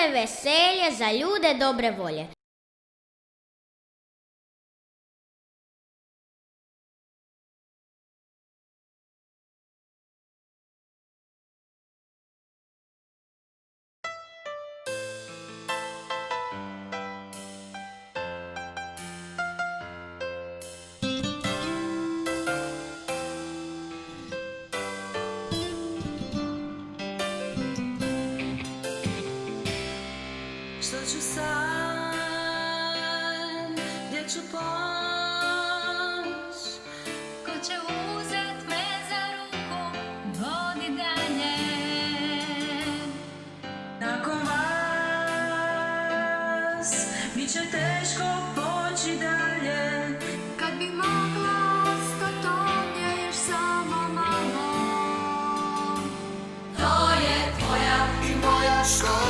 zabave, veselje, za ljude dobre volje. Što ću sad, gdje ću poć, ko će uzet me za ruku, vodi dalje. Nakon vas, bit će teško poći dalje. Kad bi mogla ostat ovdje još samo malo. To je tvoja i moja škola,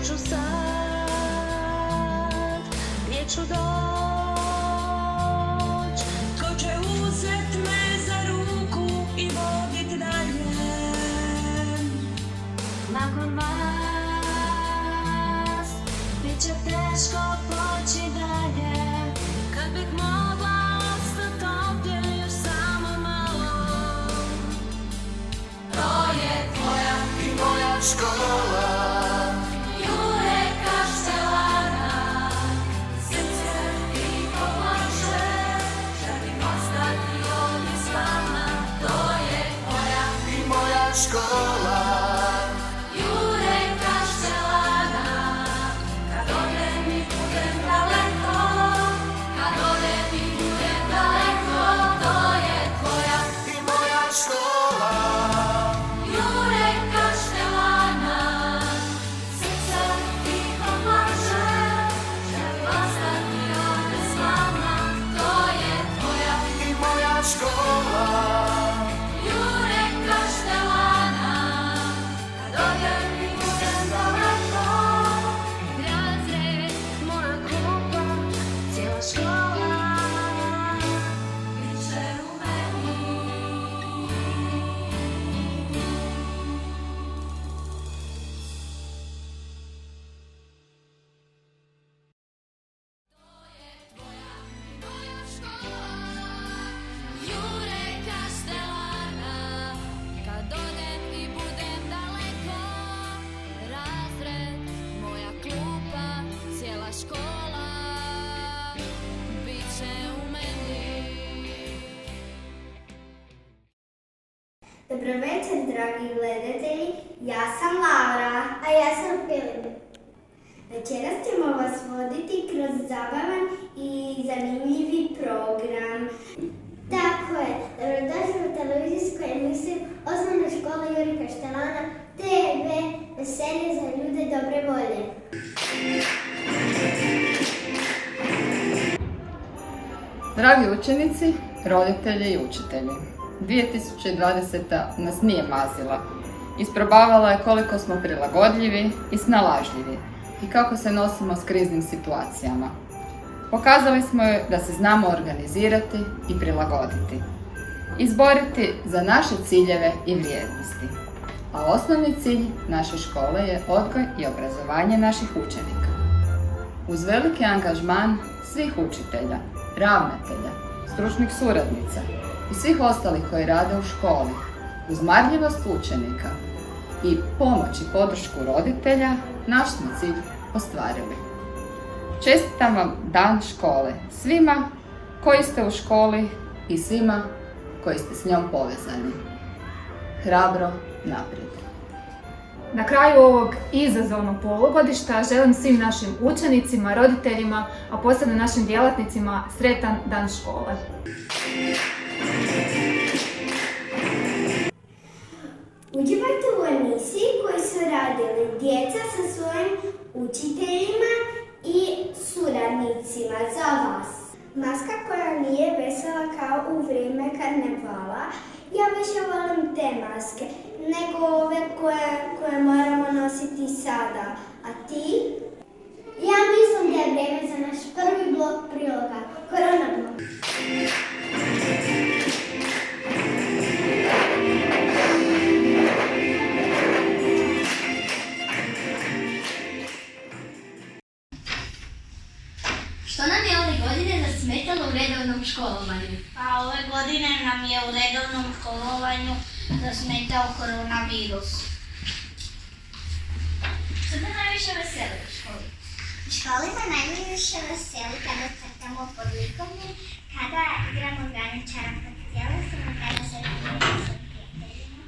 ću sad, gdje ću doć, ko će uzet me za ruku i vodit dalje. Nakon vas, bit će teško poći dalje. Kad bih mogla ostat ovdje još samo malo. To je tvoja i moja škola, škola, Jure Kaštelana. Kad odem i budem daleko, kad odem i budem daleko, to je tvoja i moja škola, Jure Kaštelana. Srce tiho plače, želim ostati ovdje s vama, to je tvoja i moja škola. Dobro večer, dragi gledatelji, ja sam Laura. A ja sam Filip. Večeras ćemo vas voditi kroz zabavan i zanimljivi program. Tako je, dobrodošli u televizijsku emisiju Osnovne škole Jure Kaštelana TV, veselje za ljude dobre volje. Dragi učenici, roditelji i učitelji, 2020. nas nije mazila. Isprobavala je koliko smo prilagodljivi i snalažljivi i kako se nosimo s kriznim situacijama. Pokazali smo joj da se znamo organizirati i prilagoditi. Izboriti za naše ciljeve i vrijednosti. A osnovni cilj naše škole je odgoj i obrazovanje naših učenika. Uz veliki angažman svih učitelja, ravnatelja, stručnih suradnica i svih ostalih koji rade u školi, uz marljivost učenika i pomoć i podršku roditelja, naš smo cilj ostvarili. Čestitam vam Dan škole svima koji ste u školi i svima koji ste s njom povezani. hrabro naprijed. Na kraju ovog izazovnog polugodišta želim svim našim učenicima, roditeljima, a posebno našim djelatnicima sretan dan škole. Uživajte u emisiji koju su radili djeca sa svojim učiteljima i suradnicima za vas. Maska koja nije vesela kao u vrijeme karnevala. Ja više volim te maske nego ove koje moramo nositi sada. A ti? Ja mislim da je vrijeme za naš prvi blok priloga. Korona blok. Što nam je ove godine zasmetalo u redovnom školovanju? A ove godine nam je u redovnom školovanju zasmetao koronavirus. Što te najviše veseli u školi? U školi me najviše veseli kada crtamo pod likovnim, kada igramo graničara pod tijelesom i kada se vidimo sa prijateljima.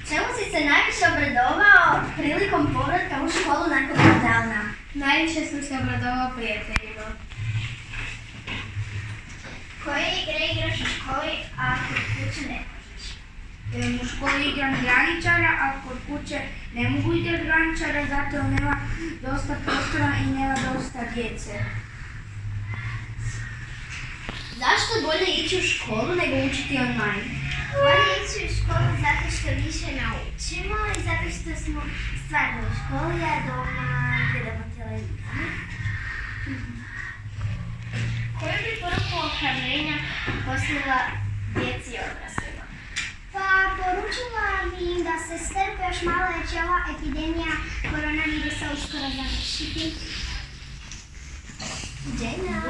Čemu si se najviše obradovao prilikom povratka u školu nakon lockdowna? Najviše sam se obradovao prijateljima. Koje igre igraš u školi, a kod kuće ne možeš? U školi igram graničara, a kod kuće ne mogu igrati graničara, zato nema dosta prostora i nema dosta djece. Zašto je bolje ići u školu nego učiti online? Bolje ići u školu zato što više naučimo i zato što smo stvarno u školi, a doma gledamo televiziju. Koju bi poruku ohrabrenja poslala djeci i odraslima? Pa poručila bi im da se strpe još malo jer će ova epidemija koronavirusa uskoro završiti. Džena!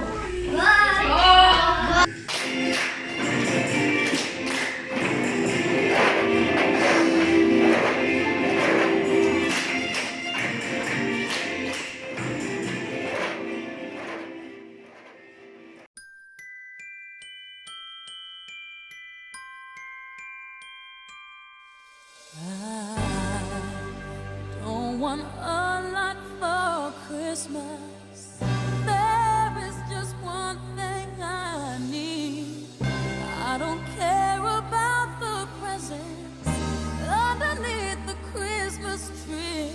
Don't want a lot for Christmas. There is just one thing I need. I don't care about the presents underneath the Christmas tree.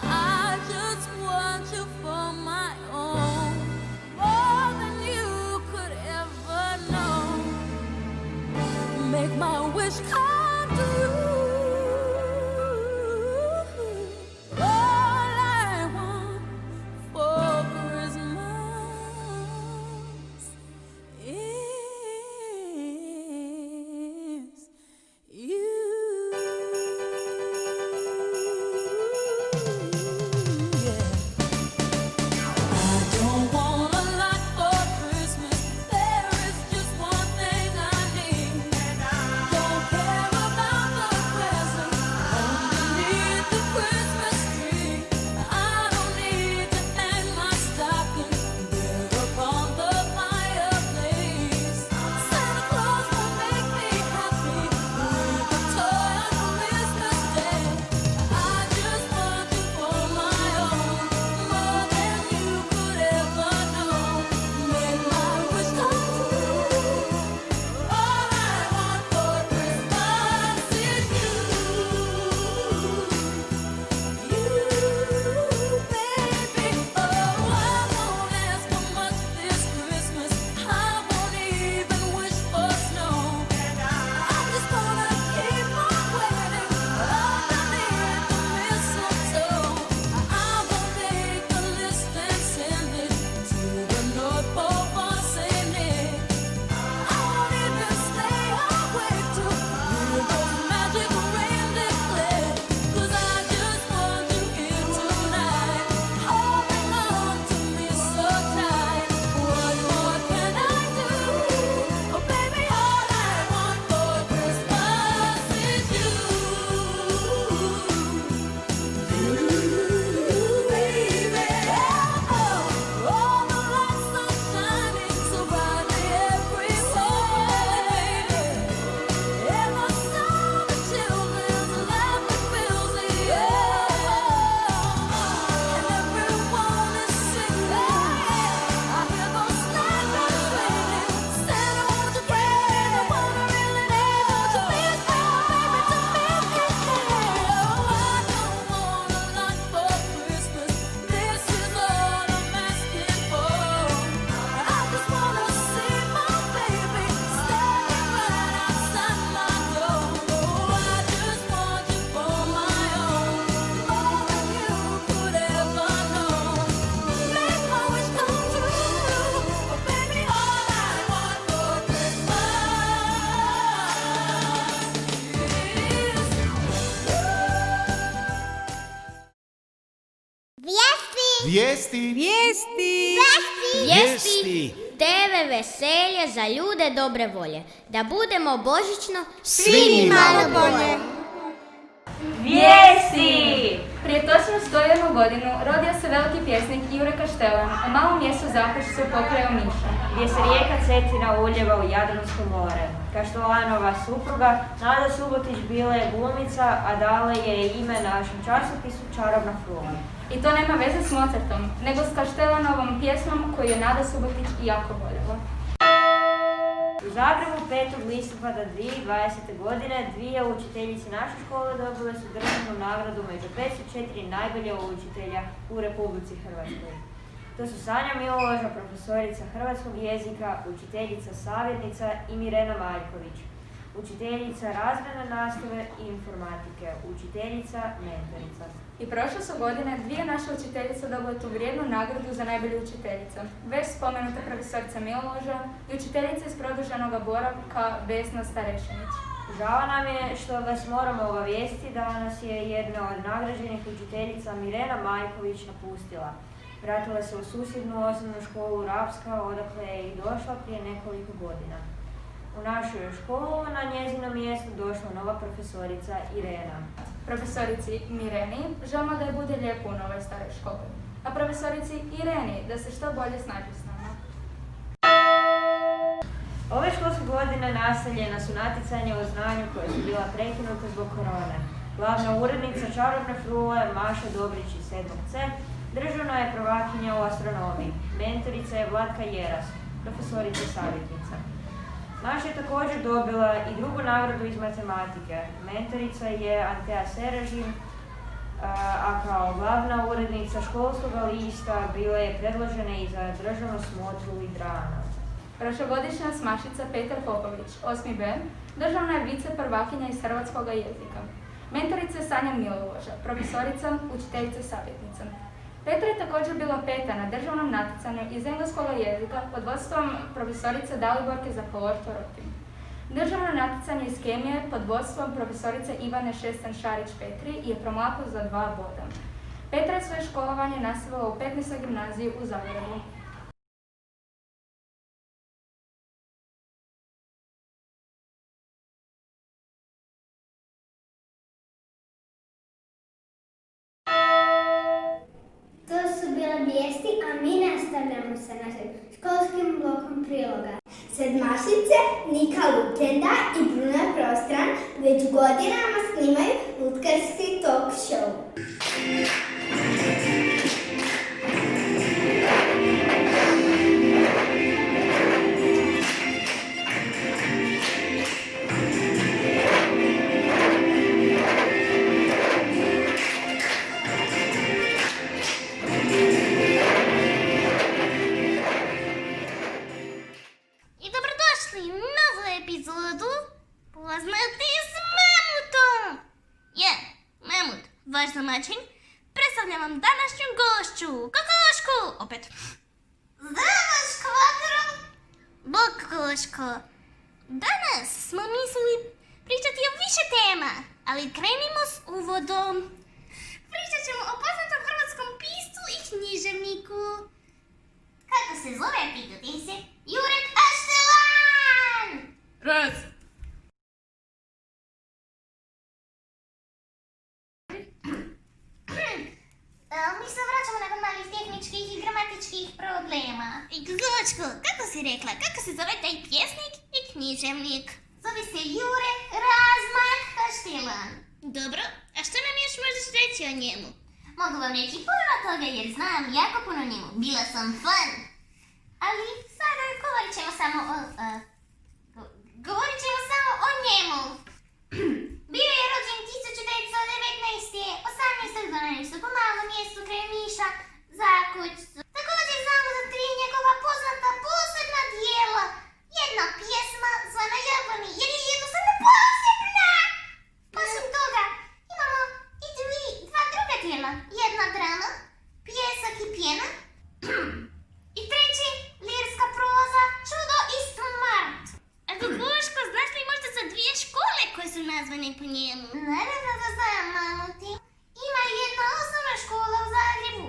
I just want you for my own, more than you could ever know. Make my wish come true. All I want for Christmas is you. Yeah. I don't want a lot for Christmas. There is just one thing I need. Don't care Vijesti! TV veselje za ljude dobre volje. Da budemo božićno Svi malo bolje. Vijesti! Prije točno 101 godinu rodio se veliki pjesnik Jure Kaštelan u malom mjestu Zaprešiću pokraj Omiša, gdje se rijeka Cetina uljeva u Jadransko more. Kaštelanova supruga Nada Subotić bila je glumica, a dala je ime našem časopisu Čarobna frula. I to nema veze s Mozartom, nego s Kaštelanovom pjesmom koju je Nada Subotić i jako voljela. U Zagrebu 5. listopada 2020. godine dvije učiteljice naše škole dobile su državnu nagradu među 504 najbolje učitelja u Republici Hrvatskoj. To su Sanja Milovoža, profesorica hrvatskog jezika, učiteljica savjetnica i Mirena Maljković, učiteljica razredne nastave i informatike, učiteljica mentorica. I prošle su godine dvije naše učiteljice dobile tu vrijednu nagradu za najbolju učiteljicu. Već spomenuta profesorica Milovoža i učiteljica iz produženog boravka Vesna Starešinić. Žao nam je što vas moramo obavijestiti da nas je jedna od nagrađenih učiteljica Mirena Maljković napustila. Vratila se u susjednu osnovnu školu Rapska, odakle je i došla prije nekoliko godina. U našu je školu na njezino mjesto došla nova profesorica Irena. Profesorici Mireni želimo da je bude lijepo u novoj staroj školi, a profesorici Ireni da se što bolje snađe s nama. Ove školske godine nastavljena su natjecanja o znanju koje su bila prekinuta zbog korone. Glavna urednica Čarobne frule Maša Dobrić iz 7C, državna je prvakinja u astronomiji, mentorica je Vlatka Jeras, profesorica savjetnica. Maša je također dobila i drugu nagradu iz matematike. Mentorica je Antea Serežin, a kao glavna urednica školskog lista bila je predložena i za državnu smotru Lidrana. Prošlogodišnja smašica Petar Popović, 8B, državna je viceprvakinja iz hrvatskog jezika. Mentorica je Sanja Milovoža, profesorica, učiteljica savjetnica. Petra je također bila peta na državnom natjecanju iz engleskog jezika pod vodstvom profesorice Daliborke Zapolor-Torotin. Državno natjecanje iz kemije pod vodstvom profesorice Ivane Šestan-Šarić-Petri je promaklo za 2 boda. Petra je svoje školovanje nastavila u 15. gimnaziji u Zagrebu. To su bile vijesti, a mi nastavljamo sa našim školskim blokom priloga. Sedmašice Nika Lukenda i Bruna Prostran već godinama snimaju lutkarski talk show. Vaš domaćin, predstavljam vam današnju gošću, Kokošku! Opet. Zdravo, škvadro! Bog, Kokoško! Danas smo mislili pričati o više tema, ali krenimo s uvodom. Pričat ćemo o poznatom hrvatskom piscu i književniku. Kako se zove, pitate se? Jure Kaštelan! Raz! Mi se vraćamo nakon malih tehničkih i gramatičkih problema. I Kokoško, kako si rekla, kako se zove taj pjesnik i književnik? Zove se Jure Razmah Kaštelan. Dobro, a što nam još možeš reći o njemu? Mogu vam reći puno toga jer znam jako puno o njemu. Bila sam fan. Ali sada govorit ćemo samo o njemu. Bio je rođen 1919. 18.12. po malom mjestu kraj Omiša, Zakućcu. Također znamo za 3 njegova poznata posebna dijela. Jedna pjesma zvana Jablani jer je jednostavno posebna. Osim toga imamo i 2 druga dijela. Jedna drama, Pjesak i pjena. I 3. lirska proza, Čudo i smrt. A Kokoško, znaš li možda za 2 škole koje su nazvane po njemu? Naravno da znam, mamuti. Ima jedna osnovna škola u Zagrebu,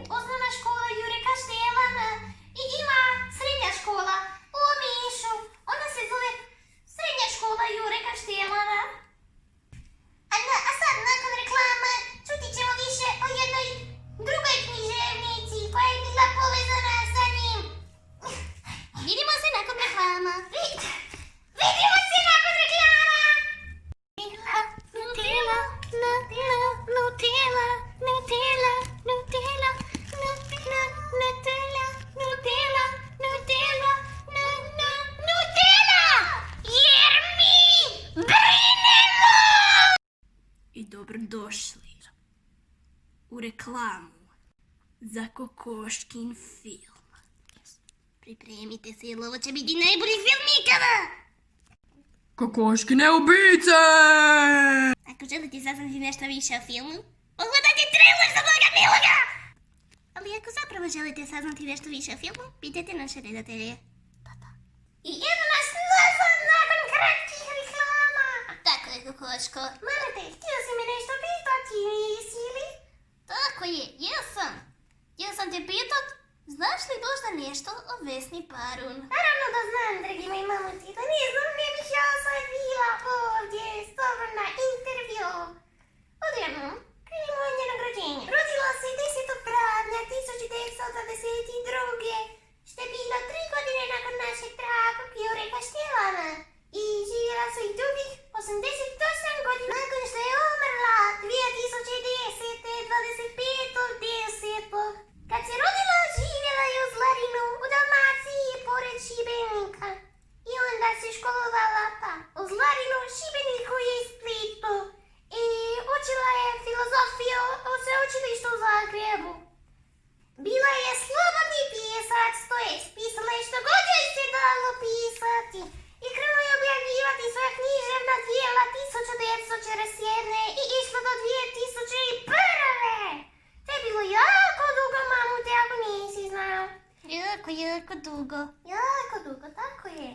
za kokoškin film. Pripremite se, jer ovo će biti najbolji film ikada! Kokoškine ubice! Ako želite saznati nešto više o filmu, pogledajte trailer za Blaga Miloga! Ali ako zapravo želite saznati nešto više o filmu, pitajte naše redatelje. I evo nas nazad nakon kratkih reklama! Tako je, kokoško. Marate, htio si me nešto pitati, jesi li? Tako je, jesam. Htio sam te pitat, znaš li možda nešto o Vesni Parun? Naravno da znam, dragi moj mamuci, da ne znam, ne bih ja sad bila ovdje s tobom na intervju. Odjednom, krenimo od njenog rođenja. Rodila se 10. travnja 1922. Što je bilo 3 godine nakon našeg dragog Jure Kaštelana. I živjela su i dugih 88 godina. Nakon što je umrla 2010. 25.10. Kad se rodila, živjela je u Zlarinu, u Dalmaciji, pored Šibenika. I onda se školovala pa u Zlarinu, Šibeniku i Splitu. I učila je filozofiju u sveučilištu u Zagrebu. Bila je slobodni pisac, to je pisala je što god joj se dalo pisati. I krenula je objavljivati svoja književna djela 1941. i išla do 2001. To je bilo jako dugo, mamu, te ako nisi znao. Jako dugo. Jako dugo, tako je.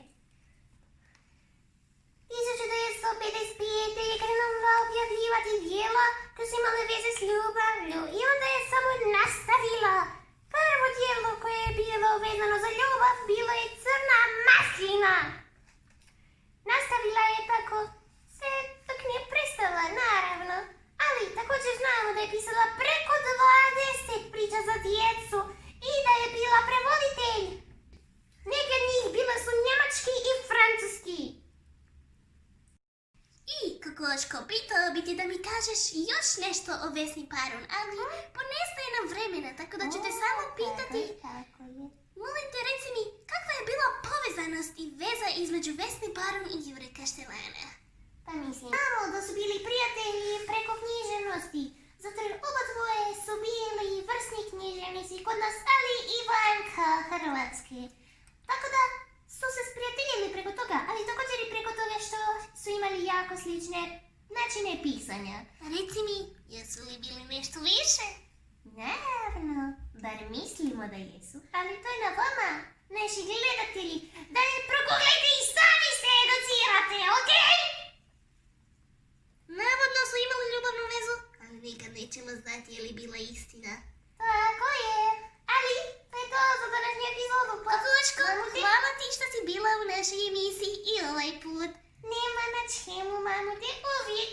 1955. je krenula objavljivati djela koje su imale veze s ljubavlju i onda je samo nastavila. Prvo djelo koje je bilo vezano za ljubav bilo je Crna maslina. Nastavila je tako sve dok nije prestala, naravno. Ali također znamo da je pisala preko 20 priča za djecu i da je bila prevoditelj. Neke od njih bile su njemački i francuski. I, kokoško, pitao bi ti da mi kažeš još nešto o Vesni Parun, ali ponestaje nam vremena, tako da ću te samo pitati. Molim te, reci mi, kakva je bila povezanost i veza između Vesni Parun i Jure Kaštelana? Pa mislim, znamo da su bili prijatelji preko književnosti, zato jer oba dvoje su bili vrsni književnici kod nas, ali i vanka Hrvatske. Tako da su se sprijateljili preko toga, ali također i preko toga što su imali jako slične načine pisanja. Reci mi, jesu li bili nešto više? Naravno, bar mislimo da jesu, ali to je na vama, naši gledatelji, da je progooglajte i sami se educirate, okej? Navodno su imali ljubavnu vezu, ali nikad nećemo znati je li bila istina. Tako je, ali to je to za današnju epizodu. Kokoško, hvala ti što si bila u našoj emisiji i ovaj put. Nema na čemu, mamu, te uvijek.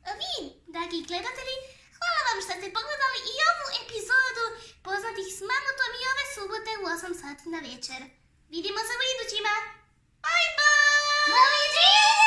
A vi, dragi gledatelji, hvala vam što ste pogledali i ovu epizodu Poznatih s mamutom i ove subote u 8 sati na večer. Vidimo se u idućima. Bye bye! Doviđenja!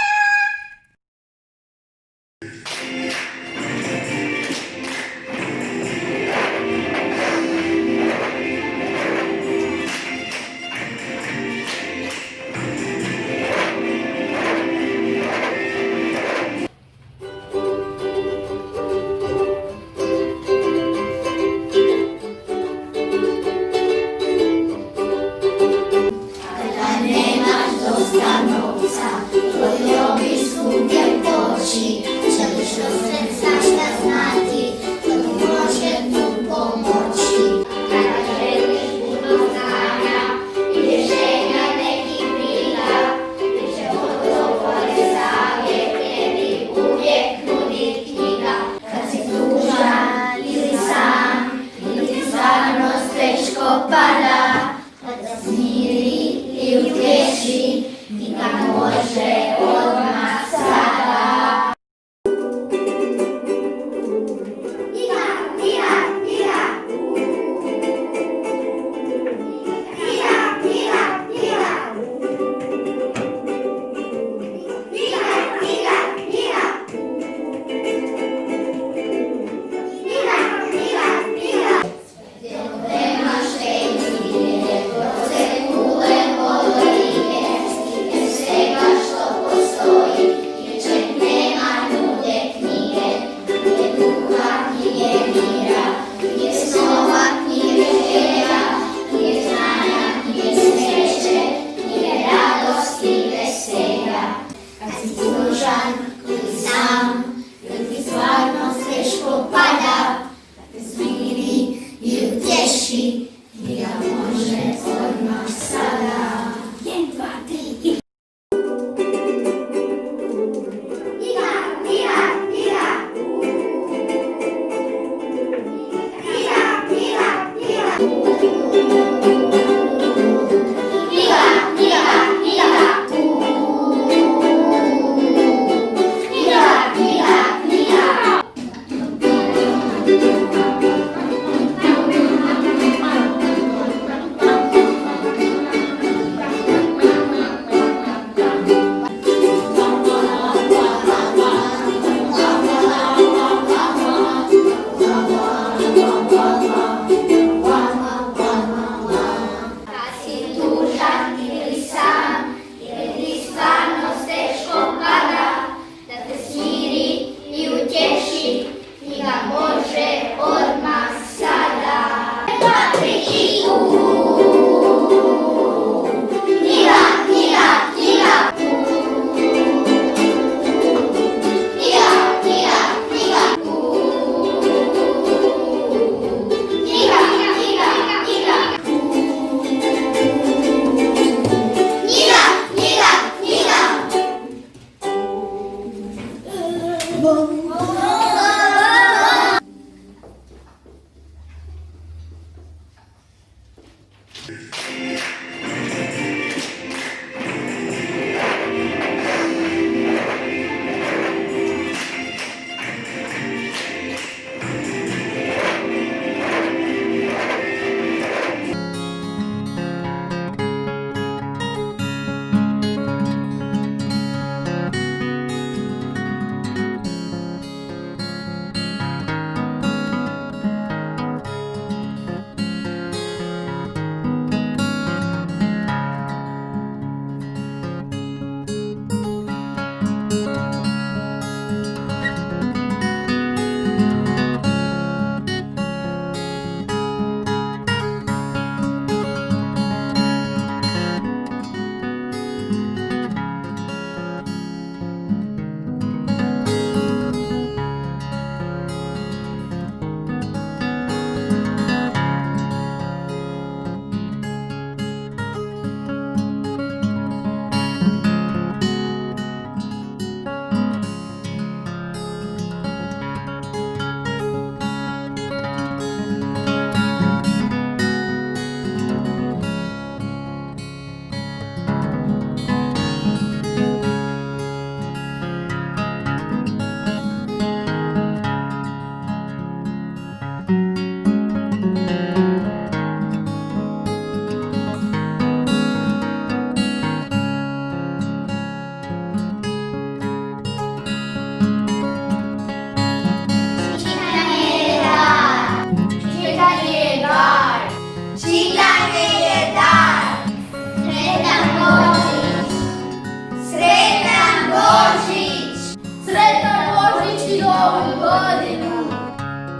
utješi, njega može odmah sada. 1, 2, 3.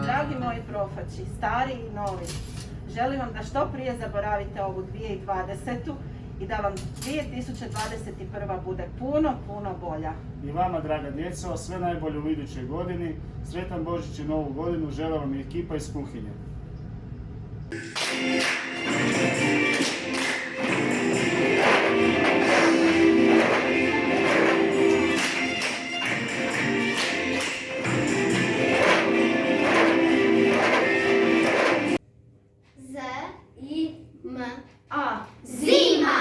Dragi moji profači, stari i novi, želim vam da što prije zaboravite ovu 2020. i da vam 2021. bude puno, puno bolja. I vama, draga djeco, sve najbolje u idućoj godini. Sretan Božić i Novu godinu žele vam i ekipa iz kuhinje. Zima!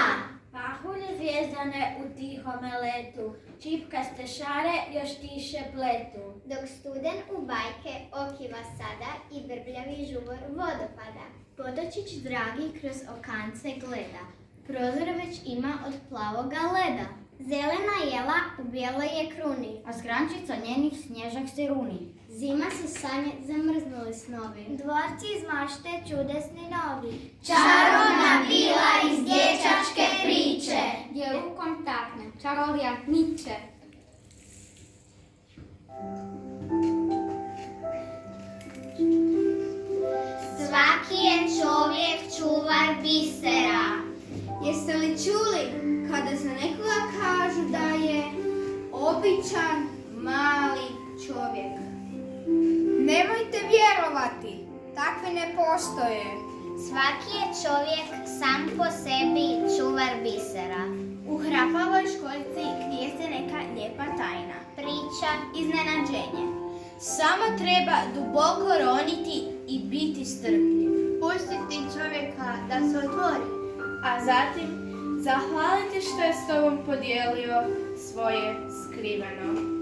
Pahulje zvijezdane u tihome letu, čipkaste šare još tiše pletu. Dok studen u bajke okiva sada i brbljavi žubor vodopada. Potočić dragi kroz okance gleda, prozor već ima od plavoga leda. Zelena jela u bijeloj je kruni, a s grančica njenih snježak se runi. Zima su sanje zamrznuli snovi, dvorci iz mašte čudesni novi. Čarobna vila iz dječačke priče, gdje rukom takne čarolija niče. Svaki je čovjek čuvar bisera. Jeste li čuli kada za nekoga kažu da je običan mali čovjek? Nemojte vjerovati, takvi ne postoje. Svaki je čovjek sam po sebi čuvar bisera. U hrapavoj školjci krije se neka lijepa tajna. Priča, Iznenađenje. Samo treba duboko roniti i biti strpljiv. Pustiti čovjeka da se otvori, a zatim zahvaliti što je s tobom podijelio svoje skriveno.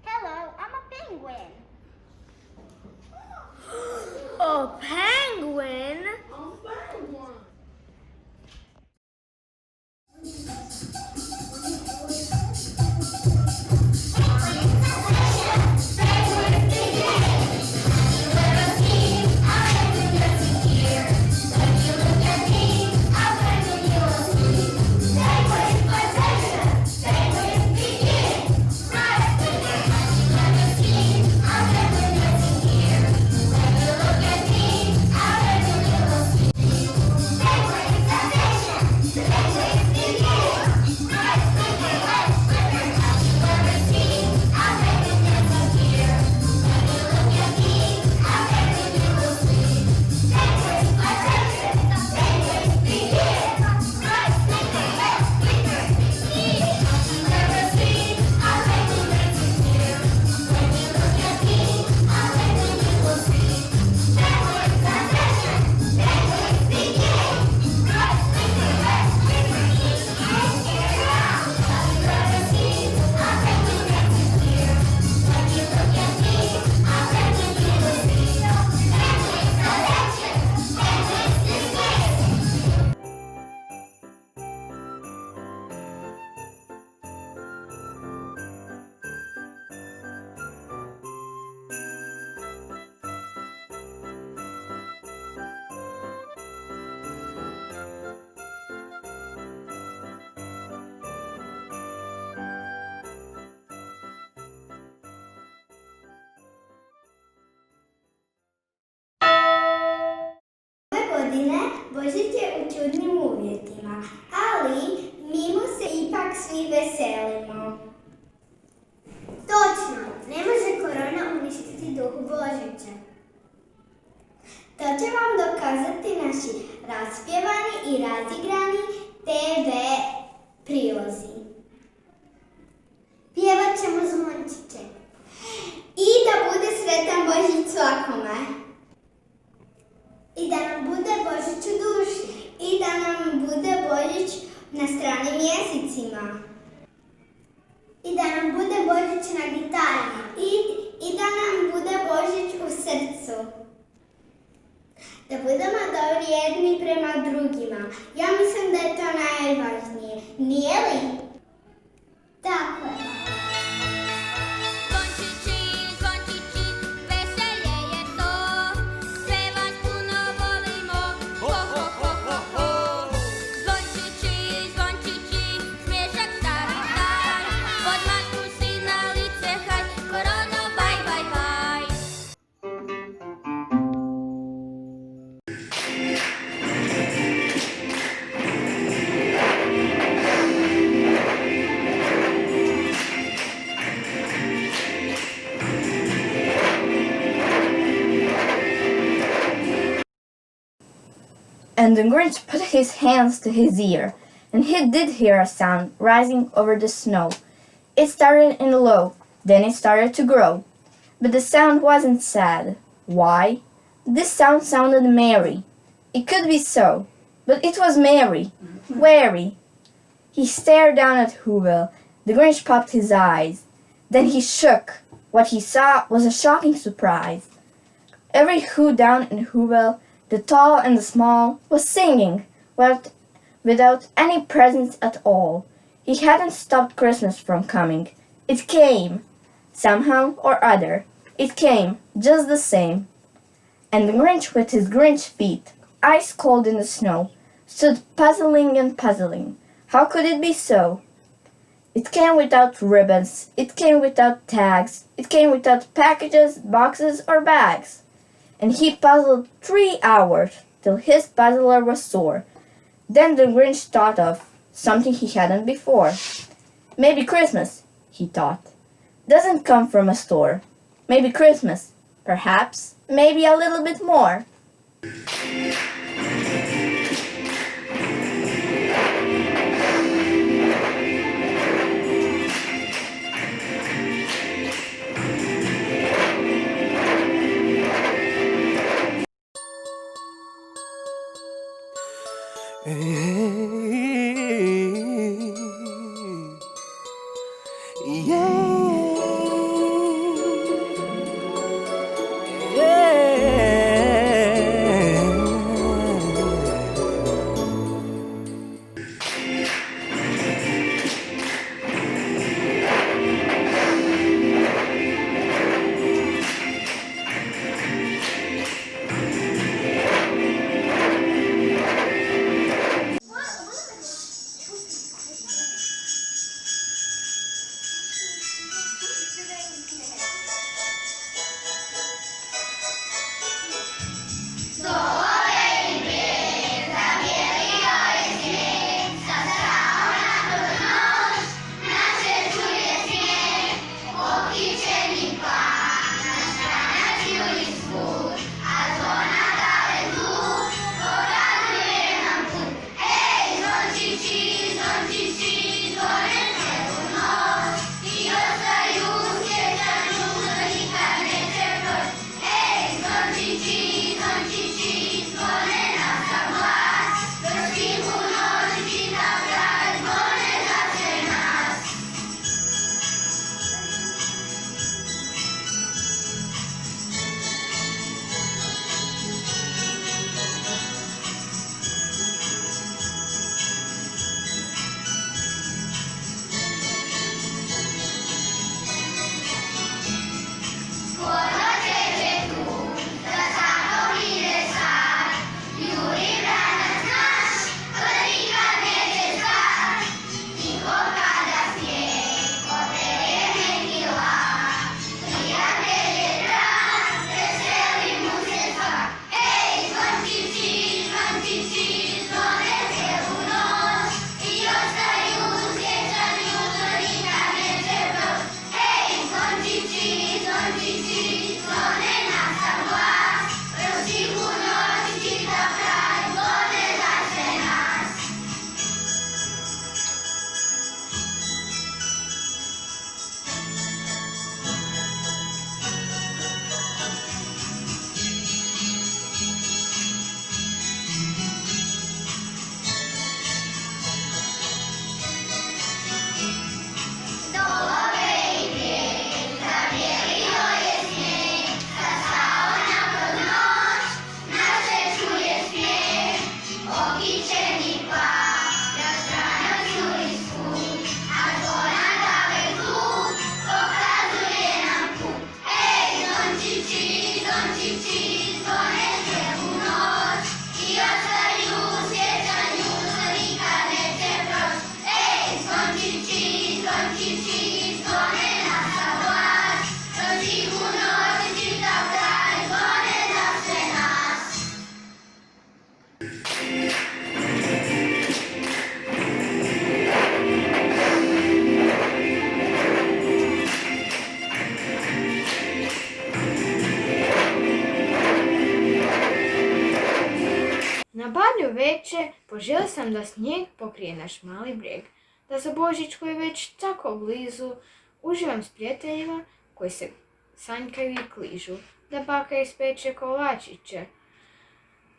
hello, I'm a penguin. A penguin? Godine Božić je u čudnim uvjetima, ali mi mu se ipak svi veselimo. Točno, ne može korona uništiti duh Božića. To će vam dokazati naši raspjevani i razigrani TV prilozi. Pjevat ćemo zvončiće. I da bude sretan Božić svakome. I da nam bude Božić u duši. I da nam bude Božić na stranim jezicima. I da nam bude Božić na gitari. I da nam bude Božić u srcu. Da budemo dobri jedni prema drugima. Ja mislim da je to najvažnije. Nije li? Tako je. And the Grinch put his hands to his ear, and he did hear a sound rising over the snow. It started in low, then it started to grow. But the sound wasn't sad. Why? This sound sounded merry. It could be so, but it was merry, wary. He stared down at Whoville. The Grinch popped his eyes. Then he shook. What he saw was a shocking surprise. Every Who down in Whoville, the tall and the small, was singing, without any presents at all. He hadn't stopped Christmas from coming. It came. Somehow or other, it came just the same. And the Grinch with his Grinch feet, ice cold in the snow, stood puzzling and puzzling. How could it be so? It came without ribbons, it came without tags, it came without packages, boxes, or bags. And he puzzled 3 hours till his puzzler was sore. Then the Grinch thought of something he hadn't before. Maybe Christmas, he thought, doesn't come from a store. Maybe Christmas, perhaps, maybe a little bit more. Na Badnju veče poželio sam da snijeg pokrije naš mali brijeg, da za Božić koji je već tako blizu uživam s prijateljima koji se sanjkaju i kližu, da baka ispeče kolačiće,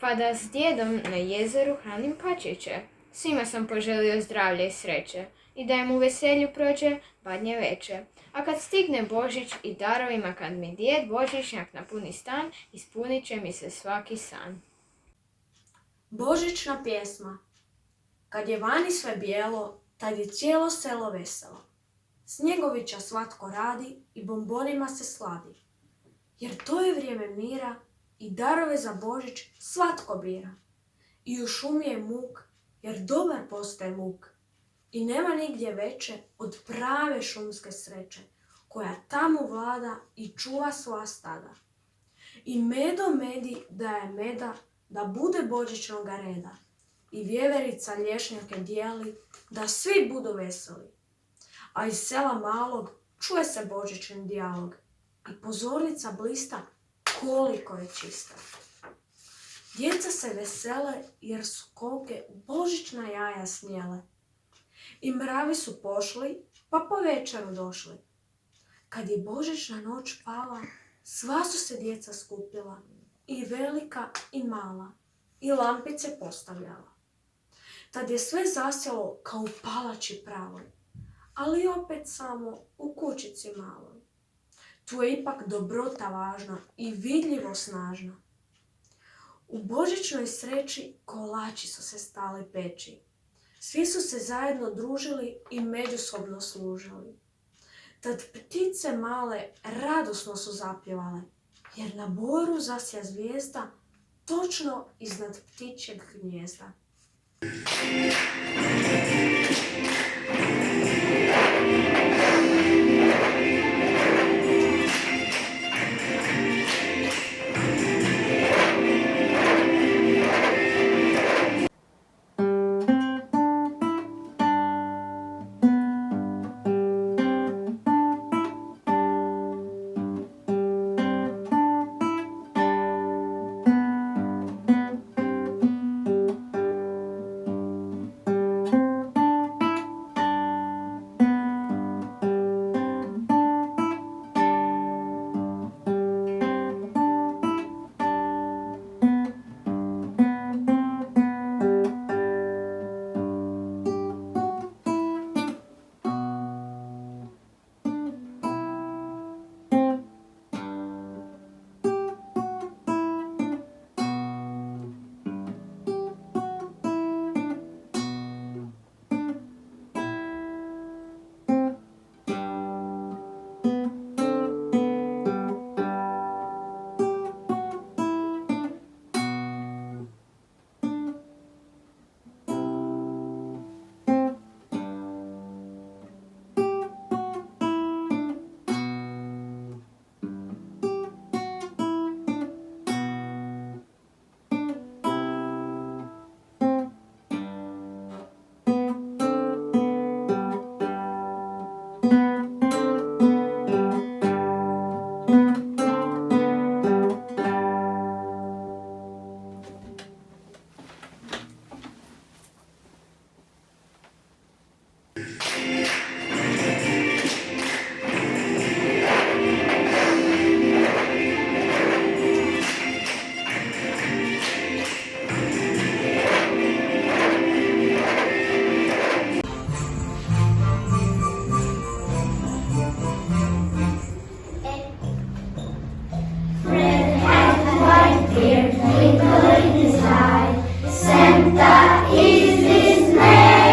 pa da s djedom na jezeru hranim pačiće. Svima sam poželio zdravlje i sreće i da im u veselju prođe Badnje veče. A kad stigne Božić i darovima, kad mi djed Božićnjak napuni stan, ispunit će mi se svaki san. Božićna pjesma. Kad je vani sve bijelo, tad je cijelo selo veselo. Snjegovića svatko radi i bombonima se sladi. Jer to je vrijeme mira i darove za Božić svatko bira. I u šumi je muk, jer dobar postaje muk. I nema nigdje veće od prave šumske sreće, koja tamo vlada i čuva svoja stada. I medo medi daje meda, da bude božićnoga reda. I vjeverica lješnjake dijeli, da svi budu veseli. A iz sela malog čuje se božićni dijalog. I pozornica blista koliko je čista. Djeca se vesele jer su koke božićna jaja snijele. I mravi su pošli, pa po večeru došli. Kad je božićna noć pala, sva su se djeca skupila, i velika i mala, i lampice postavljala. Tad je sve zasjelo kao u palači pravoj, ali opet samo u kućici maloj. Tu je ipak dobrota važna i vidljivo snažna. U božićnoj sreći kolači su se stali peći. Svi su se zajedno družili i međusobno služili. Tad ptice male radosno su zapjevale, jer na boru zasja zvijezda točno iznad ptičjeg gnijezda. Santa is his name.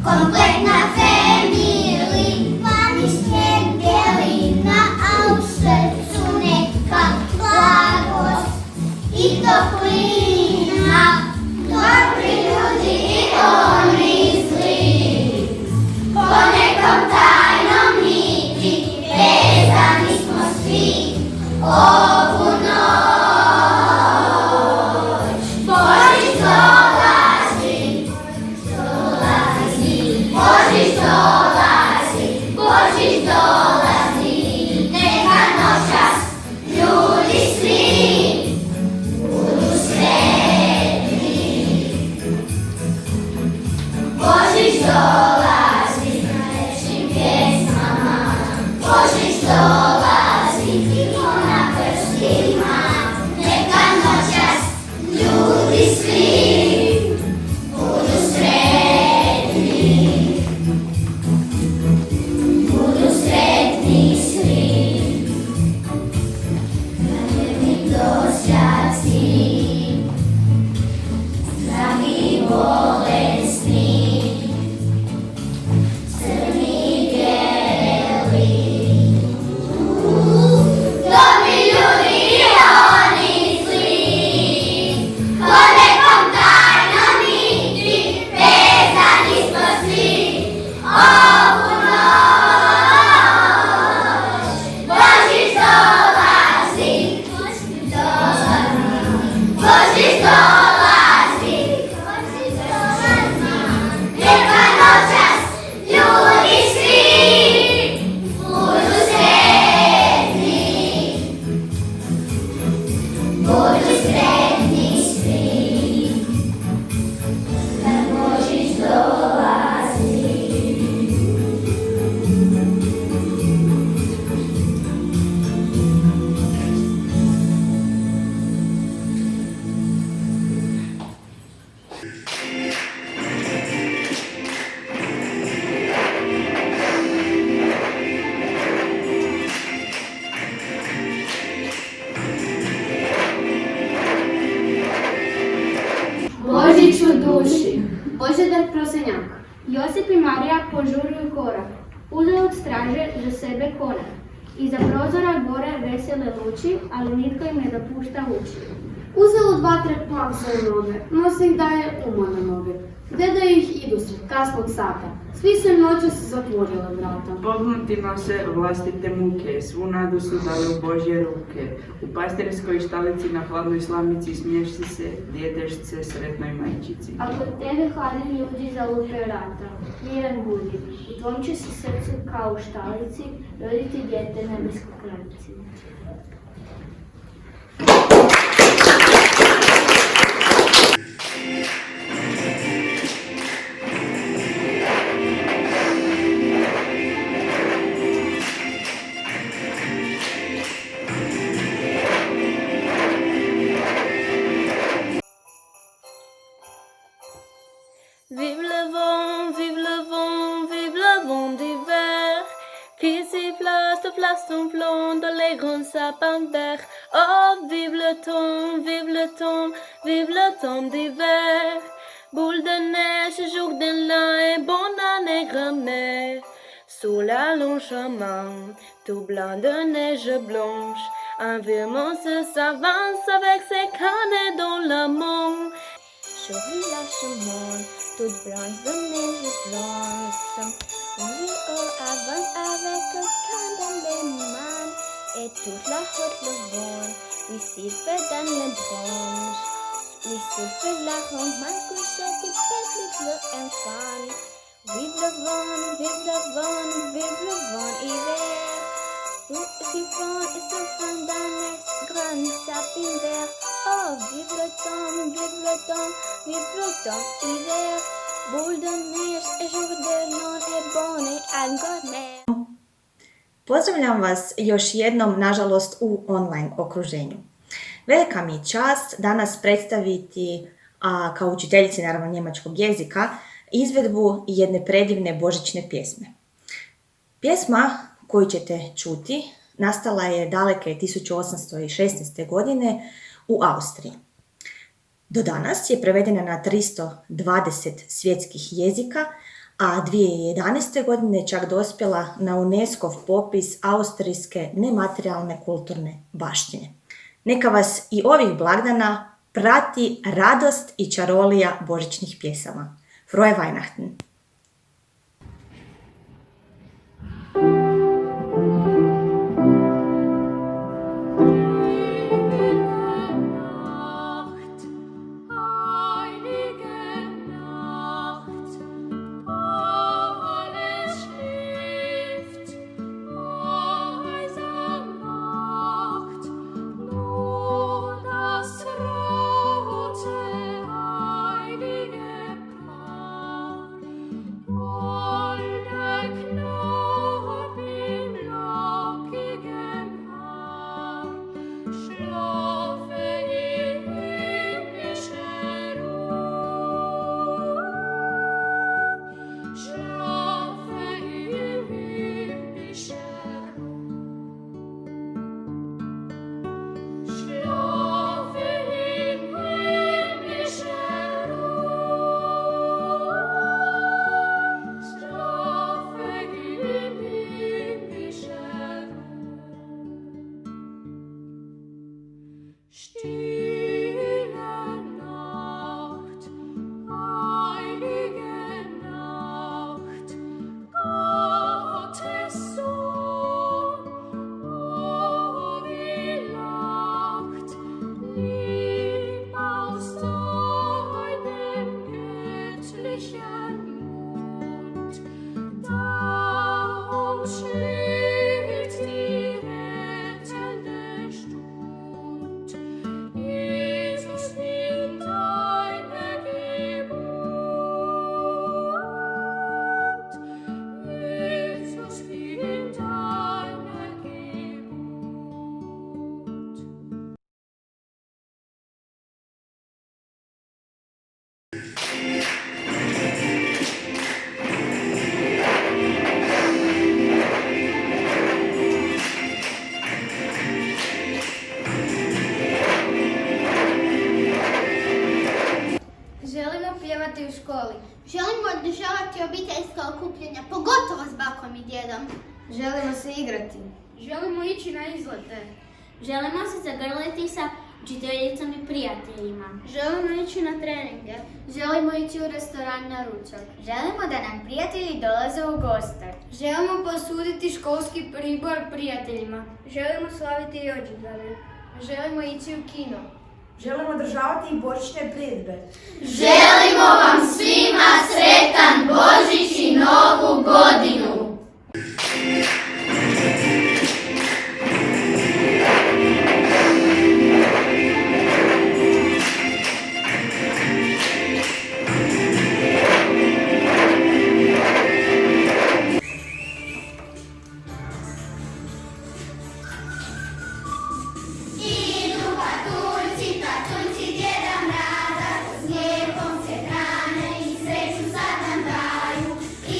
Kompletna family, vani snijeg bjelina, a u srcu neka blagost i toplina. Dobri ljudi i oni zli, po nekom tajnom niti vezani smo svi ovu noć. Božić dolazi, Božić dolazi, Božić dolazi, neka noćas ljudi svi budu sretni. Božić dolazi najljepšim pjesmama, Božić dolazi tiho na prstima, neka noćas ljudi svi budu sretni. Budu sretni svi, najljepši prosjaci, zdravi bolesni, crni bijeli. Dobri ljudi i oni zli, po nekom tajnom niti vezani smo svi ovu noć. Božić dolazi, Božić dolazi, neka noćas ljudi svi budu sretni. Budu sretni svi, kad Božić dolazi. Božić u duši, Božidar Prosenjak. Josip i Marija požuruju korak, uzalud straže za sebe konak. Iza prozora gore vesele luči, ali nitko im ne dopušta ući. Uzalud vatre plavsaju noge, nose ih daje umorne noge. Deda ih idu sred kasnog sata, svi su im noćas zatvorile vrata. Pognuti nose vlastite muke, svu nadu su dali u Božje ruke. U pastirskoj štalici na hladnoj slamici smiješci se, djetešce sretnoj majčici. A kod tebe hladni ljudi zalupe vrata, miran budi, u tvom će se srcu kao u štalici roditi dijete nebeskog kraljici. Vive le vent, vive le vent, vive le vent d'hiver qui siffle son plomb dans les grands sapins verts. Oh, vive le temps, vive le temps, vive le temps d'hiver. Boule de neige, jour de lin et bonne année grand-mère. Sous la longue chemin, tout blanc de neige blanche, un virement s'avance avec ses canets dans la main. Sur la chemin, toute blanche de neige blanche, on avance avec un canne dans les mains, et toute la route le vent, lui siffle dans les branches, lui siffle la romane couchée qui pète le bleu enfant. Vive le vent, vive le vent, vive le vent hiver. Tout sifflant dans les grands sapins verts. Oh, vive le temps, vive le temps, vive le temps hiver. Boule de neige et jour de lune et bonne et grand-mère. Pozdravljam vas još jednom, nažalost, u online okruženju. Velika mi je čast danas predstaviti, kao učiteljici naravno njemačkog jezika, izvedbu jedne predivne božićne pjesme. Pjesma koju ćete čuti nastala je daleke 1816. godine u Austriji. Do danas je prevedena na 320 svjetskih jezika, a 2011. godine čak dospjela na UNESCO popis austrijske nematerijalne kulturne baštine. Neka vas i ovih blagdana prati radost i čarolija božićnih pjesama. Frohe Weihnachten! u školi. Želimo održavati obiteljska okupljanja, pogotovo s bakom i djedom. Želimo se igrati. Želimo ići na izlete. Želimo se zagrliti sa učiteljicom i prijateljima. Želimo ići na treninge. Želimo ići u restoran na ručak. Želimo da nam prijatelji dolaze u goste. Želimo posuditi školski pribor prijateljima. Želimo slaviti rođendane. Želimo ići u kino. Želimo održavati i božićne priredbe. Želimo vam svima sretan Božić i Novu godinu! I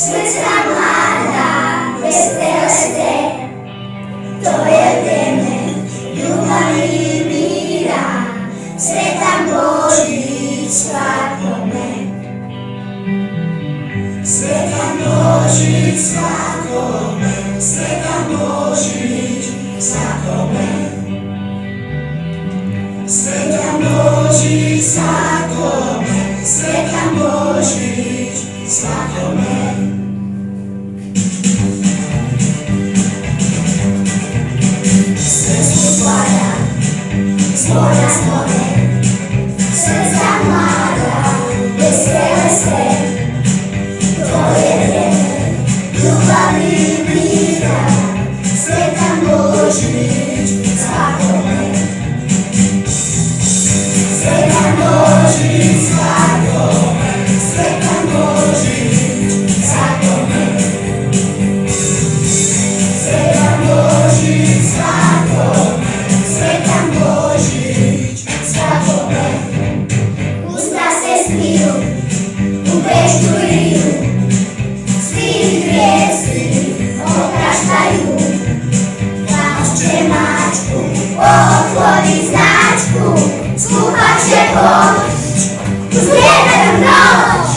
Sreća mlada, vesele se, to je vrijeme ljubavi i mira, sretan Božić svakome. Sretan Božić svakome, sretan Božić svakome. Sretan Božić svakome, sretan Božić svakome. Sve su tvoja, zbora zbore, srca mlada, vesele se, to je vrijeme ljubavi i mira, sretan Božić svakome. Sretan Božić svakome, sretan Božić svakome. Sretan Božić svakome, sretan Božić svakome. Usta se smiju, u Beču i Riju, svi grijesi opraštaju. Plaće mačku, otvori značku, skuhat će Božić uz vrijeme noć.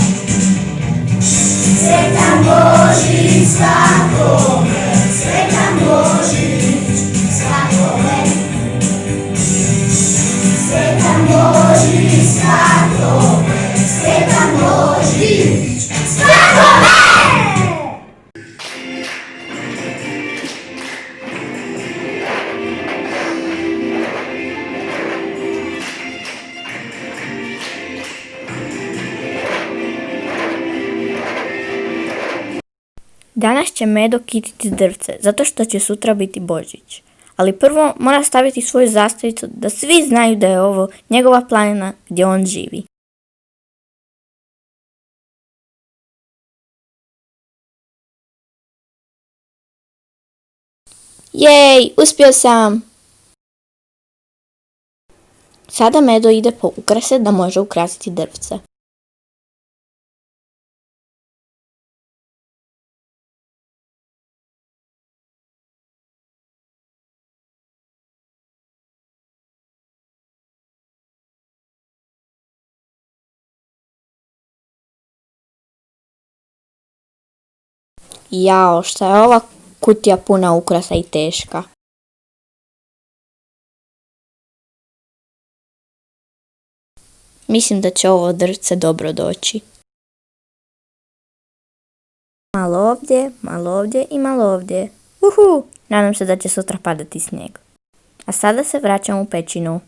Sretan Božić svakome, sretan Božić svakome. Sretan Božić svakome, sretan Božić svakome. Danas će Medo kititi drvce, zato što će sutra biti Božić. Ali prvo mora staviti svoju zastavicu da svi znaju da je ovo njegova planina gdje on živi. Jej, uspio sam! Sada Medo ide po ukrase da može ukrasiti drvce. Jao, šta je ova kutija puna ukrasa i teška. Mislim da će ovo drvce dobro doći. Malo ovdje i malo ovdje. Uhu! Nadam se da će sutra padati snijeg. A sada se vraćam u pećinu.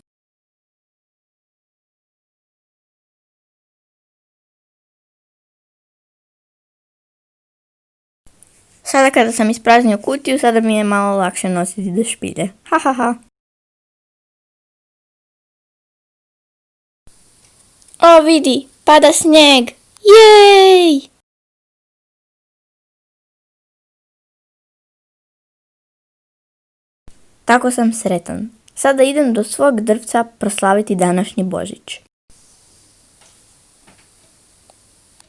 Sada kada sam ispraznio kutiju, sada mi je malo lakše nositi do špilje. Ha ha ha. O vidi, pada snijeg. Jej! Tako sam sretan. Sada idem do svog drvca proslaviti današnji Božić.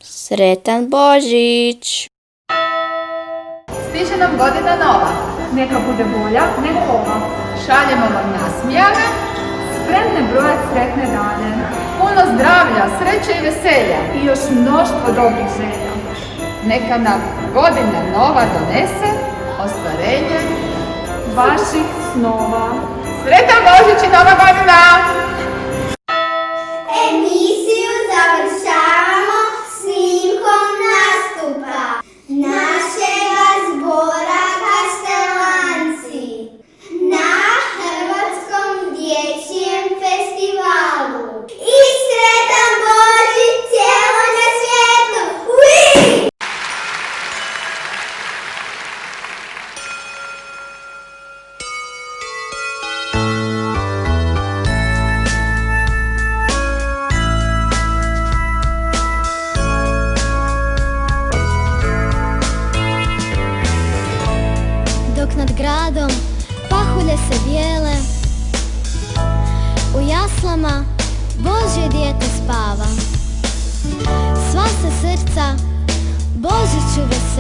Sretan Božić! Stiže nam godina nova. Neka bude bolja nego ova. Šaljemo vam nasmijane, Spremne brojat sretne dane. puno zdravlja, sreće i veselja. I još mnoštvo dobrih želja. Neka nam godina nova donese ostvarenje vaših snova. Sretan Božić i Nova godina! Emisiju završavamo snimkom nastupa našega zbora Kaštelanci na Hrvatskom dječjem festivalu. I sretan Božić cijelome svijetu! Ui! Nad gradom pahulje se bijele, u jaslama Božje dijete spava. Sva se srca Božiću vesele.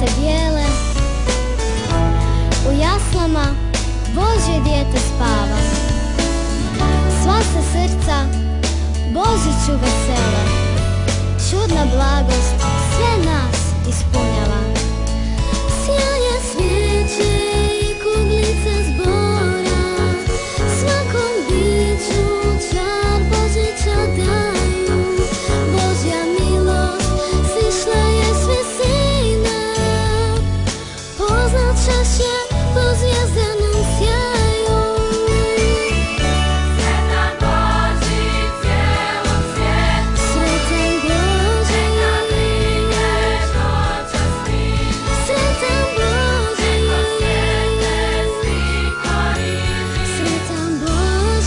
se bijele, u jaslama Božje dijete spava. Sva se srca Božiću vesele, čudna blagost sve nas ispunjava. Sjaje svijeće i kuglice zbora, svakom biću čar Božića daju. Božja milost sišla je s visina, poznat ćeš je po zvjezdanom sjaju. Sretan Božić cijelom svijetu, Sretan Božić, neka priđeš noćas ti. Sretan Božić, Neka svijete svi korizi, Sretan Božić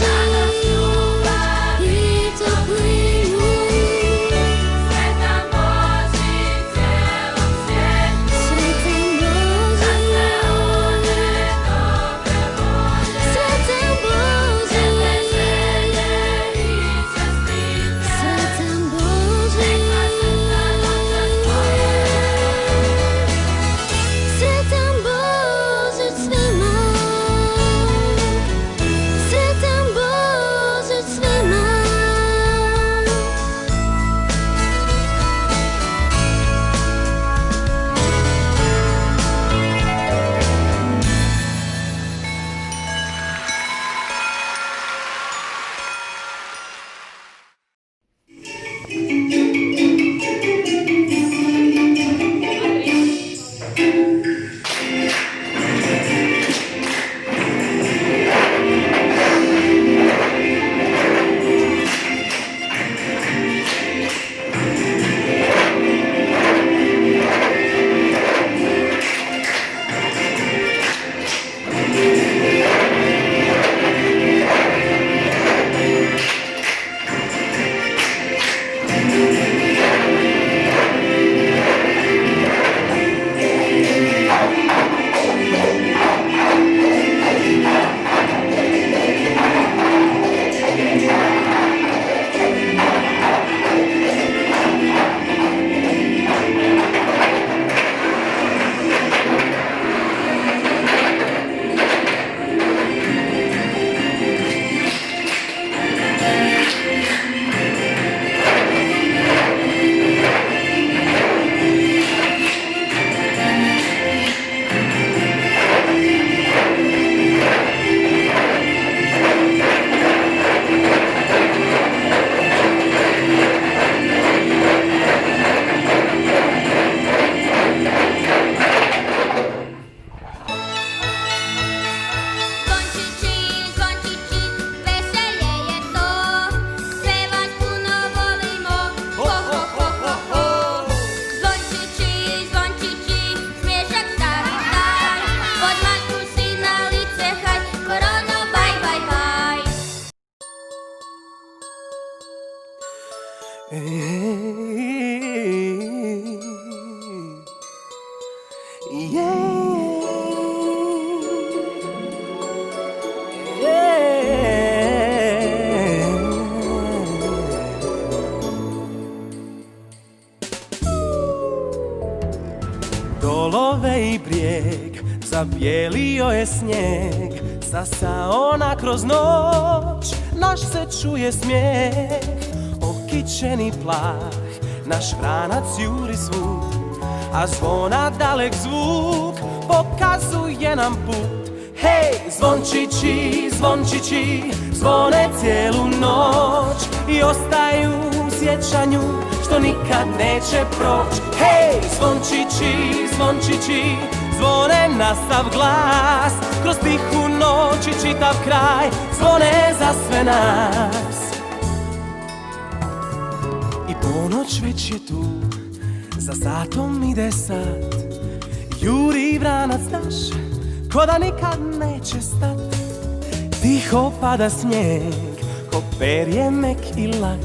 i toplinu. Sretan Božić cijelom svijetu, Sretan Božić, da se one dobre volje, Sretan Božić, lijepe želje i čestitke, Sretan Božić, neka srca noćas tvoje. Sretan Božić svima, Sretan Božić svima. Zvončići, zvončići, veselje je to, sve vas puno volimo, ho ho ho ho ho. Zvončići, zvončići, smiješak stari taj, pod masku si na lice haj, korono baj baj baj. Dolove i brijeg, zabijelio je snijeg, sasao na kroz noć, naš se čuje smijeh, okićeni plah, naš vranac juri svud, a zvona dalek zvuk, pokazuje nam put. Hej, zvončići, zvončići, zvone cijelu noć i ostaju u sjećanju što nikad neće proć. Hej, zvončići, zvončići, zvone na sav glas, kroz tihu noć i čitav kraj, zvone za sve nas. I ponoć već je tu, za satom ide sat, juri vranac naš, ko da nikad neće stat. Tiho pada snijeg, ko perje mek i lak,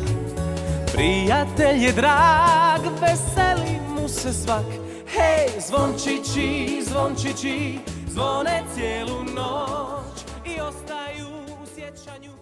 prijatelj je drag, veseli mu se svak. Hej, zvončići, zvončići, zvone cijelu noć i ostaju u sjećanju